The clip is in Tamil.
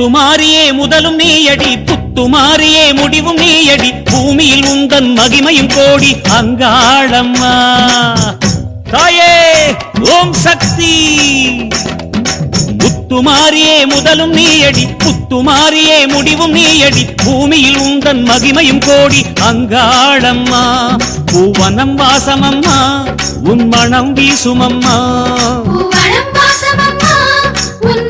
முத்துமாரியே முதலும் நீயடி புத்துமாரியே முடிவும் நீயடி பூமியில் உந்தன் மகிமையும் கோடி அங்காளம்மா தாயே ஓம் சக்தி முத்துமாரியே முதலும் நீயடி புத்துமாரியே முடிவும் நீயடி பூமியில் உந்தன் மகிமையும் கோடி அங்காளம்மா பூவனம் வாசமம்மா உன் மனம் வீசுமம்மா